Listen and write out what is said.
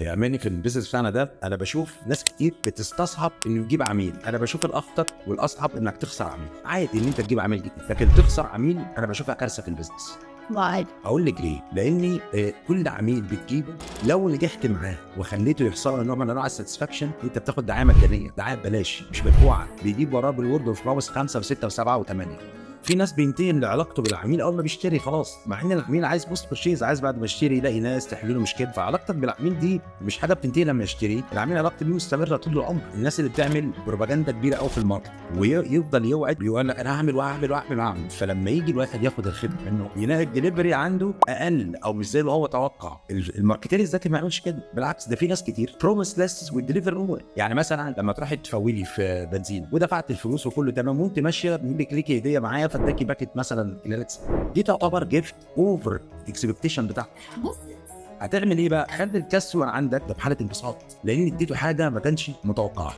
يعني في البيزنس بتاعنا ده انا بشوف ناس كتير بتستصعب انه يجيب عميل. انا بشوف الاخطر والاصعب انك تخسر عميل. عادي ان انت تجيب عميل جديد، لكن تخسر عميل انا بشوفها كارثه في البيزنس. عادي. اقول لك ليه؟ لاني كل عميل بتجيبه لو نجحت معاه وخليته يحصل له نوع من انواع الساتسفاكشن، انت بتاخد دعايه مجانيه، دعايه ببلاش مش مدفوعه، بيجيب وراه بالورد اوف ماوث 5 و6 و7 و8. في ناس بينتهي علاقته بالعميل اول ما بيشتري خلاص، مع ان العميل عايز بوست برشيز، عايز بعد ما يشتري يلاقي ناس تحل له مشكله. فعلاقتك بالعميل دي مش حاجه بتنتهي لما يشتري، العميل علاقته بيه مستمره طول العمر. الناس اللي بتعمل بروباجندا كبيره قوي في الماركت ويفضل يوعد يقول لك انا هعمل واعمل، فلما يجي الواحد ياخد الخدمه منه يلاقي الدليفري عنده اقل او مش زي ما هو توقع. الماركتير الذكي ما يعملش كده، بالعكس ده في ناس كتير بروميس ليس والدليفري هو. يعني مثلا لما تروحي تفولي في بنزين ودفعت الفلوس وكله تمام وانت ماشيه بيقول لك ليكي هديه معايا فاداكي باكت مثلا كلينكس، دي تعتبر جيفت اوفر اكسبكتيشن بتاعك. هتعمل ايه بقى؟ خلي الكاستمر عندك ده بحاله انبساط لان اديته حاجه ما كانش متوقعها.